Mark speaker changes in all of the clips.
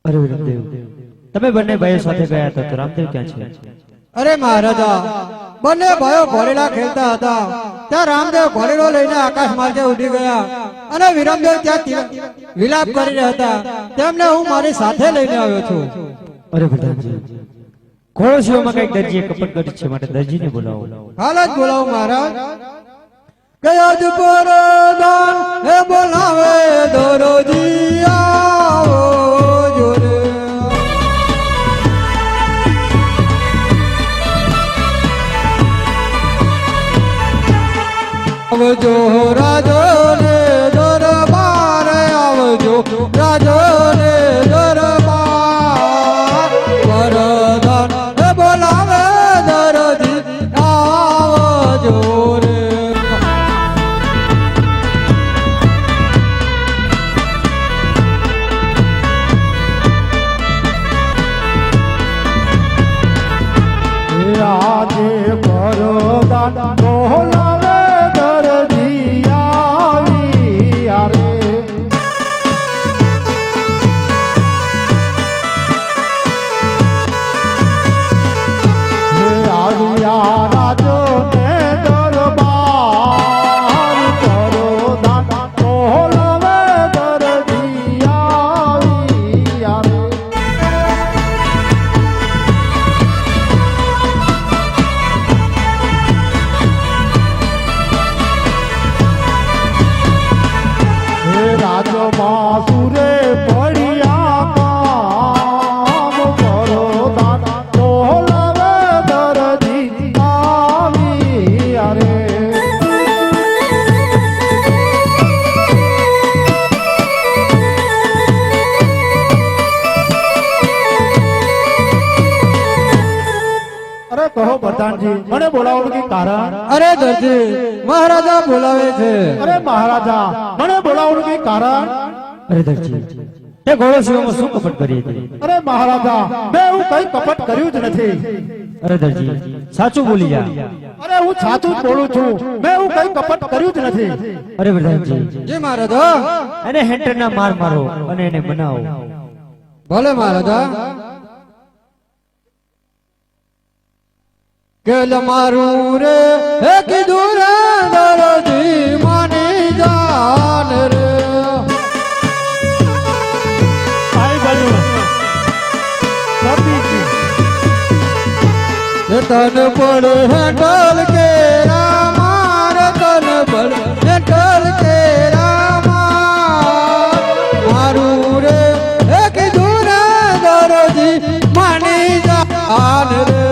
Speaker 1: અરે રામદેવ, તમે બંને ભાઈઓ સાથે ગયા હતા તો રામદેવ ક્યાં છે?
Speaker 2: અરે મહારાજા, બંને ભાઈઓ ઘોડેલા ખેલતા હતા ત્યાં રામદેવ ઘોડેલો લઈને આકાશ માર્ગે ઉડી ગયા અને વિરમદેવ ત્યાં વિલાપ કરી રહ્યા હતા. તેમને હું મારી સાથે લઈને આવ્યો છું.
Speaker 1: અરે પ્રધાનજી, ખોળશીઓમાં કઈક દરજીએ કપટ કરી છે, માટે દરજીને બોલાવો.
Speaker 2: હાલ જ બોલાવું મહારાજ. કયા જ પરદાન હે બોલાવે દરોજી આવો જોરે. આવજો રાજો ને દરબાર, આવજો રાજો ને દરબાર. પરદાન હે બોલાવે દરોજી આવજો રે.
Speaker 3: આજે પરદાન બોલાવે દરજી આવી રે. આવ્યા રાજો ને દરબાર, પરદાન બોલાવે દરજી આવી રે. રાજમાસુરે પડ્યા કામ, પરદાન બોલાવે દરજી આવી રે. અરે કહો પ્રધાનજી, મને બોલાવવાનું કઈ કારણ?
Speaker 2: અરે દરજી, મહારાજા બોલાવે છે.
Speaker 3: અરે મહારાજા, મને બોલાવવાનું કઈ કારણ?
Speaker 1: અરે દરજી, તે ખોળશીઓમાં શું કપટ કરી હતી?
Speaker 3: અરે મહારાજા, મેં એવું કઈ કપટ કર્યું જ નથી.
Speaker 1: અરે દરજી, સાચું બોલી જા.
Speaker 3: અરે હું સાચું જ બોલું છું, મેં એવું કઈ કપટ કર્યું જ નથી.
Speaker 1: અરે પ્રધાનજી,
Speaker 2: જી મહારાજા.
Speaker 1: એને હેન્ટરના માર મારો અને એને બનાવો.
Speaker 2: ભલે મહારાજા. કેલ મારું રે હે કીધું રે દરજી માની જાન રે.
Speaker 3: આઈ બાજુ સતીજી.
Speaker 2: તન પડ હેઠળ કે રામાર, તન પડ હેઠળ કે રામાર. મારું રે હે કીધું રે દરજી માની જાન રે.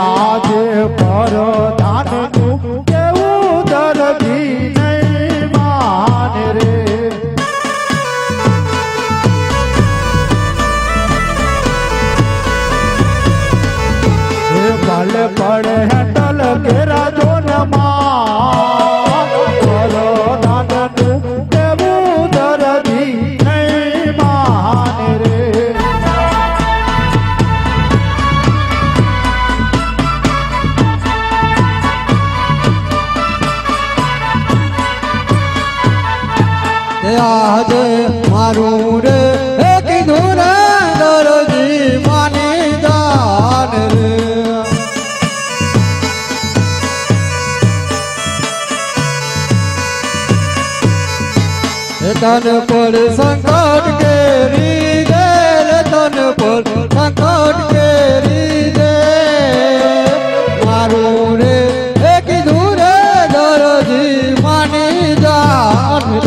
Speaker 3: આજે પરદાનનું કેવું દરજી નહીં માને રે. ભલે પડે હેઠળ કે રાજો ન માન, પરદાનનું કેવું દરજી નહીં માને રે.
Speaker 2: આજે મારું રે હે કીધું રે દરજી માની જાન રે. તન પર સંકટ કેરી દે, તન પર સંકટ કેરી દે. મારું રે હે કીધું રે દરજી માની જાન રે.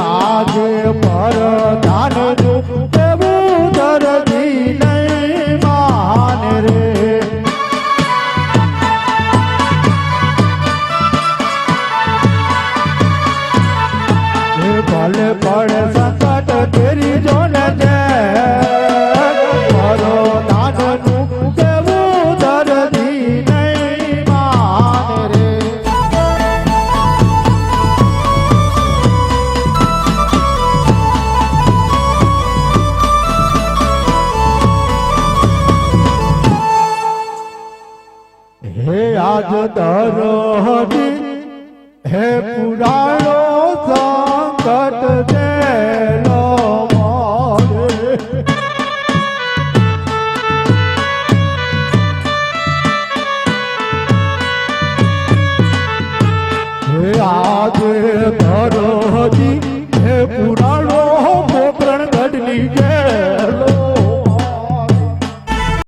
Speaker 3: આજે પરદાનનું કેવું દરજી નહીં માને રાજ દરહદી હે પુરાણો